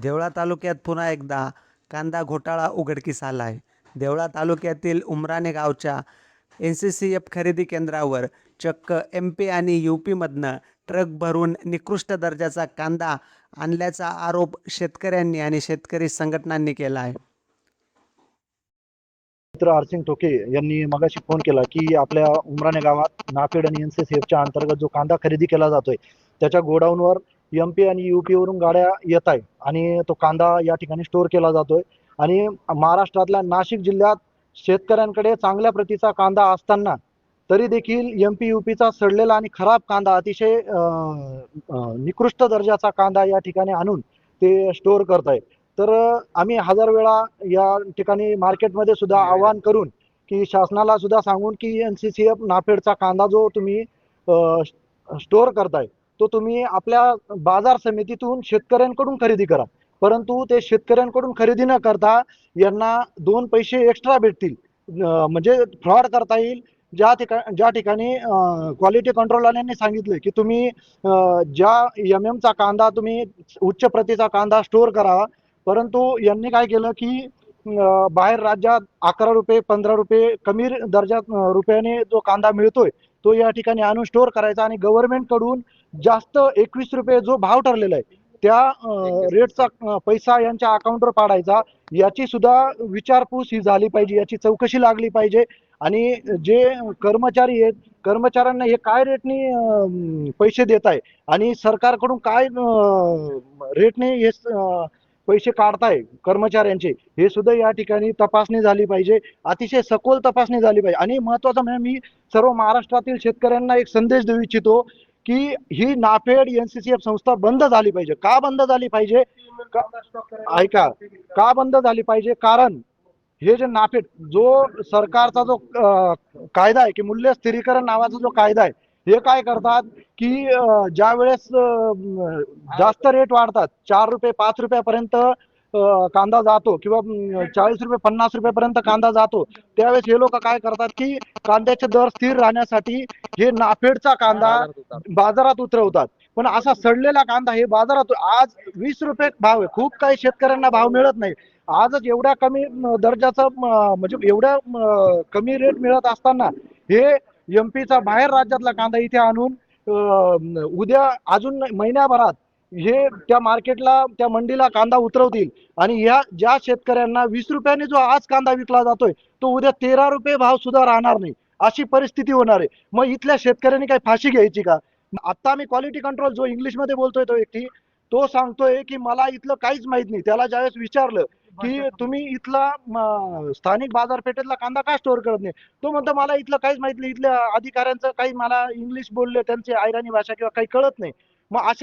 देवळा तालुक्यात पुन्हा एकदा कांदा घोटाळा उघडकीस आला आहे. देवळा तालुक्यातील उमराणे गावच्या NCCF खरेदी केंद्रावर चक्क MP आणि UPमधनं ट्रक भरून निकृष्ट दर्जाचा कांदा आणल्याचा आरोप शेतकऱ्यांनी आणि शेतकरी संघटनांनी केला आहे. मित्र आरसिंग ठोके यांनी मगाशी फोन केला की आपल्या उमराणे गावात नाफेड आणि NCCFच्या अंतर्गत जो कांदा खरेदी केला जातोय त्याच्या गोडाऊनवर MP आणि UP वरून गाड्या येत आहे आणि तो कांदा या ठिकाणी स्टोअर केला जातोय. आणि महाराष्ट्रातल्या नाशिक जिल्ह्यात शेतकऱ्यांकडे चांगल्या प्रतीचा कांदा असताना तरी देखील MP UPचा सडलेला आणि खराब कांदा अतिशय निकृष्ट दर्जाचा कांदा या ठिकाणी आणून ते स्टोअर करत आहे. तर आम्ही हजार वेळा या ठिकाणी मार्केटमध्ये सुद्धा आवाहन करून की शासनाला सुद्धा सांगून की NCCF नाफेडचा कांदा जो तुम्ही स्टोअर करताय तो तुम्ही आपल्या बाजार समितीतून शेतकऱ्यांकडून खरेदी करा. परंतु ते शेतकऱ्यांकडून खरेदी न करता यांना 2 पैसे एक्स्ट्रा भेटतील, म्हणजे फ्रॉड करता येईल. ज्या ठिकाणी क्वालिटी कंट्रोलवाल्यांनी सांगितलं की तुम्ही ज्या MM चा कांदा तुम्ही उच्च प्रतीचा कांदा स्टोअर करा, परंतु यांनी काय केलं की बाहेर राज्यात 11 रुपये 15 रुपये कमी दर्जात रुपयाने जो कांदा मिळतोय तो या ठिकाणी आणून स्टोअर करायचा आणि गव्हर्नमेंट कडून जास्त 21 रुपये जो भाव ठरलेला आहे त्या रेटचा पैसा यांच्या अकाउंटवर पाडायचा. याची सुद्धा विचारपूस ही झाली पाहिजे, याची चौकशी लागली पाहिजे. आणि जे कर्मचारी आहेत कर्मचाऱ्यांना हे काय रेटने पैसे देत आहे आणि सरकारकडून काय रेटने हे पैसे काढताय कर्मचाऱ्यांचे हे सुद्धा या ठिकाणी तपासणी झाली पाहिजे, अतिशय सखोल तपासणी झाली पाहिजे. आणि महत्वाचं म्हणजे मी सर्व महाराष्ट्रातील शेतकऱ्यांना एक संदेश देऊ इच्छितो की ही नाफेड NCCF संस्था बंद झाली पाहिजे. का बंद झाली पाहिजे? ऐका, का बंद झाली पाहिजे? कारण हे जे नाफेड जो सरकारचा जो कायदा आहे की मूल्य स्थिरीकरण नावाचा जो कायदा आहे हे काय करतात की ज्या वेळेस जास्त रेट वाढतात 4 रुपये 5 रुपयापर्यंत कांदा जातो किंवा 40 रुपये 50 रुपयापर्यंत कांदा जातो, त्यावेळेस हे लोक काय करतात की कांद्याचे दर स्थिर राहण्यासाठी हे नाफेडचा कांदा बाजारात उतरवतात. पण असा सडलेला कांदा हे बाजारात आज 20 रुपये भाव आहे. खूप काही शेतकऱ्यांना भाव मिळत नाही. आजच एवढ्या कमी दर्जाचा म्हणजे एवढ्या कमी रेट मिळत असताना हे MP चा बाहेर राज्यातला कांदा इथे आणून उद्या अजून महिन्याभरात हे त्या मार्केटला त्या मंडीला कांदा उतरवतील आणि या ज्या शेतकऱ्यांना 20 रुपयाने जो आज कांदा विकला जातोय तो उद्या 13 रुपये भाव सुद्धा राहणार नाही, अशी परिस्थिती होणार आहे. मग इथल्या शेतकऱ्यांनी काही फाशी घ्यायची का? आता आम्ही क्वालिटी कंट्रोल जो इंग्लिशमध्ये बोलतोय तो व्यक्ती तो सांगतोय की मला इथलं काहीच माहित नाही. त्याला ज्यावेळेस विचारलं की तुम्ही इथला स्थानिक बाजारपेठेतला कांदा का स्टोअर करत नाही, तो म्हणतो मला इथलं काहीच माहित नाही, इथल्या अधिकाऱ्यांचं काही मला इंग्लिश बोलले त्यांची आयराणी भाषा किंवा काही कळत नाही. मग अशा